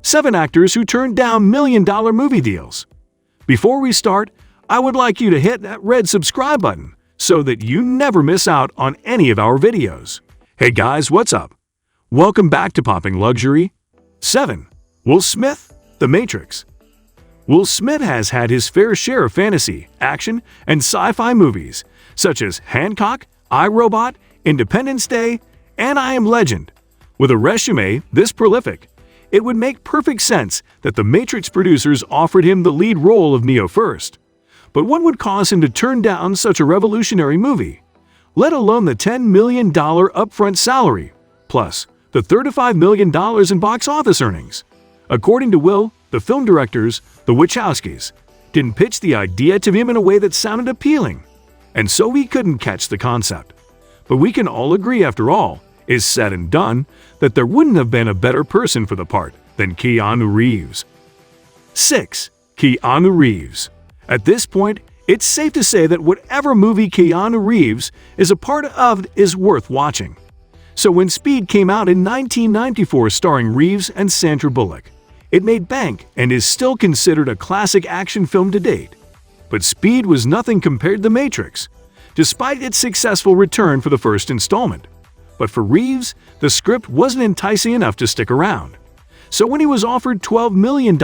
7 actors who turned down million-dollar movie deals. Before we start, I would like you to hit that red subscribe button so that you never miss out on any of our videos. Hey guys, what's up? Welcome back to Popping Luxury. 7. Will Smith, The Matrix. Will Smith has had his fair share of fantasy, action, and sci-fi movies, such as Hancock, I, Robot, Independence Day, and I Am Legend. With a resume this prolific, it would make perfect sense that the Matrix producers offered him the lead role of Neo first. But what would cause him to turn down such a revolutionary movie? Let alone the $10 million upfront salary, plus the $35 million in box office earnings. According to Will, the film directors, the Wachowskis, didn't pitch the idea to him in a way that sounded appealing, and so he couldn't catch the concept. But we can all agree, after all is said and done, that there wouldn't have been a better person for the part than Keanu Reeves. 6. Keanu Reeves. At this point, it's safe to say that whatever movie Keanu Reeves is a part of is worth watching. So when Speed came out in 1994 starring Reeves and Sandra Bullock, it made bank and is still considered a classic action film to date. But Speed was nothing compared to The Matrix, despite its successful return for the first installment. But for Reeves, the script wasn't enticing enough to stick around. So when he was offered $12 million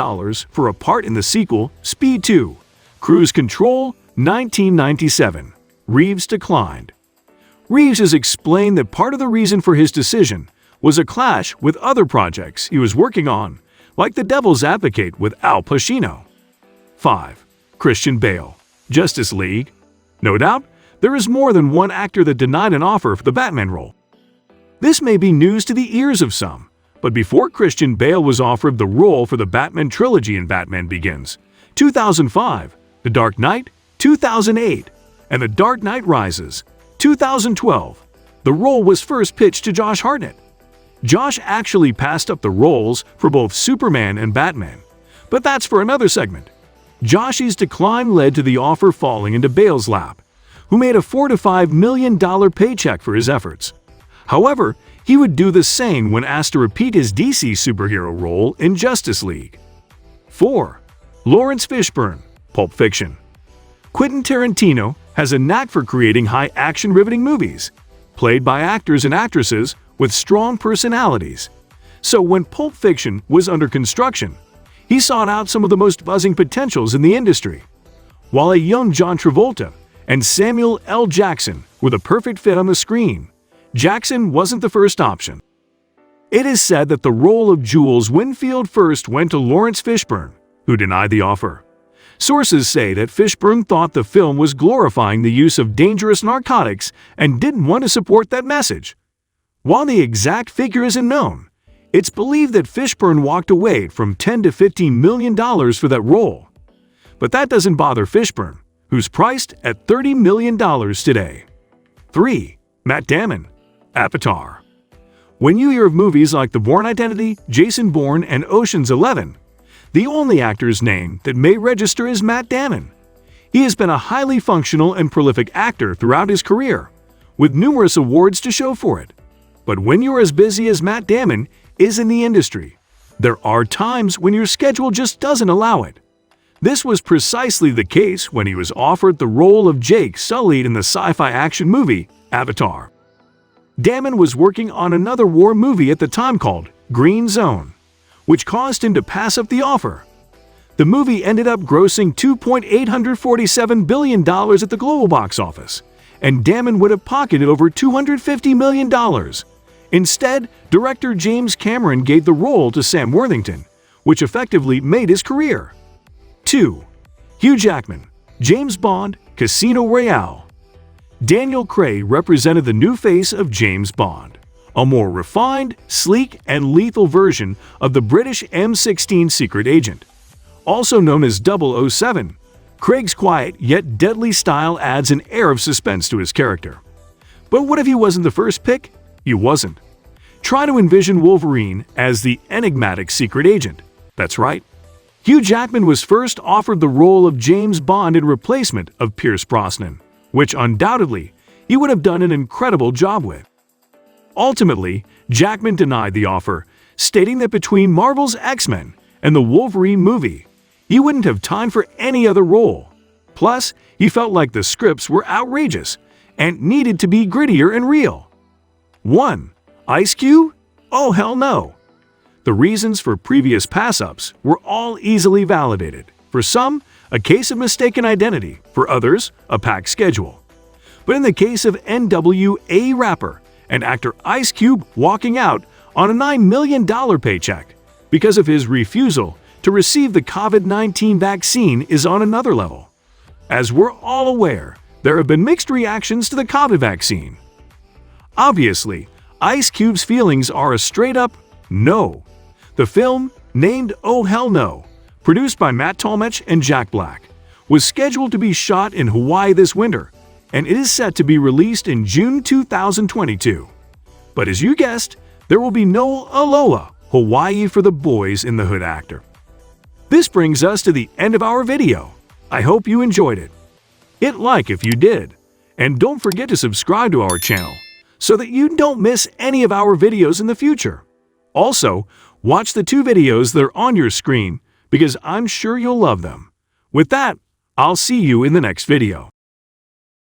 for a part in the sequel, Speed 2, Cruise Control, 1997, Reeves declined. Reeves has explained that part of the reason for his decision was a clash with other projects he was working on, like The Devil's Advocate with Al Pacino. 5. Christian Bale, Justice League. No doubt, there is more than one actor that denied an offer for the Batman role. This may be news to the ears of some, but before Christian Bale was offered the role for the Batman trilogy in Batman Begins, 2005, The Dark Knight, 2008, and The Dark Knight Rises, 2012, the role was first pitched to Josh Hartnett. Josh actually passed up the roles for both Superman and Batman, but that's for another segment. Josh's decline led to the offer falling into Bale's lap, who made a $4 to $5 million paycheck for his efforts. However, he would do the same when asked to repeat his DC superhero role in Justice League. 4. Laurence Fishburne, Pulp Fiction. Quentin Tarantino has a knack for creating high-action riveting movies, played by actors and actresses with strong personalities. So when Pulp Fiction was under construction, he sought out some of the most buzzing potentials in the industry. While a young John Travolta and Samuel L. Jackson were the perfect fit on the screen, Jackson wasn't the first option. It is said that the role of Jules Winfield first went to Laurence Fishburne, who denied the offer. Sources say that Fishburne thought the film was glorifying the use of dangerous narcotics and didn't want to support that message. While the exact figure isn't known, it's believed that Fishburne walked away from $10 to $15 million for that role. But that doesn't bother Fishburne, who's priced at $30 million today. 3. Matt Damon, Avatar. When you hear of movies like The Bourne Identity, Jason Bourne, and Ocean's 11, the only actor's name that may register is Matt Damon. He has been a highly functional and prolific actor throughout his career, with numerous awards to show for it. But when you're as busy as Matt Damon is in the industry, there are times when your schedule just doesn't allow it. This was precisely the case when he was offered the role of Jake Sully in the sci-fi action movie Avatar. Damon was working on another war movie at the time called Green Zone, which caused him to pass up the offer. The movie ended up grossing $2.847 billion at the global box office, and Damon would have pocketed over $250 million. Instead, director James Cameron gave the role to Sam Worthington, which effectively made his career. 2. Hugh Jackman, James Bond, Casino Royale. Daniel Craig represented the new face of James Bond, a more refined, sleek, and lethal version of the British M16 secret agent. Also known as 007, Craig's quiet yet deadly style adds an air of suspense to his character. But what if he wasn't the first pick? He wasn't. Try to envision Wolverine as the enigmatic secret agent. That's right. Hugh Jackman was first offered the role of James Bond in replacement of Pierce Brosnan, which undoubtedly he would have done an incredible job with. Ultimately, Jackman denied the offer, stating that between Marvel's X-Men and the Wolverine movie, he wouldn't have time for any other role. Plus, he felt like the scripts were outrageous and needed to be grittier and real. 1. Ice Cube? Oh hell no! The reasons for previous pass-ups were all easily validated. For some, a case of mistaken identity. For others, a packed schedule. But in the case of NWA rapper and actor Ice Cube walking out on a $9 million paycheck because of his refusal to receive the COVID-19 vaccine is on another level. As we're all aware, there have been mixed reactions to the COVID vaccine. Obviously, Ice Cube's feelings are a straight-up no. The film, named Oh Hell No, produced by Matt Tolmach and Jack Black, was scheduled to be shot in Hawaii this winter, and it is set to be released in June 2022. But as you guessed, there will be no Aloha Hawaii for the boys in the hood actor. This brings us to the end of our video. I hope you enjoyed it. Hit like if you did, and don't forget to subscribe to our channel so that you don't miss any of our videos in the future. Also, watch the 2 videos that are on your screen because I'm sure you'll love them. With that, I'll see you in the next video.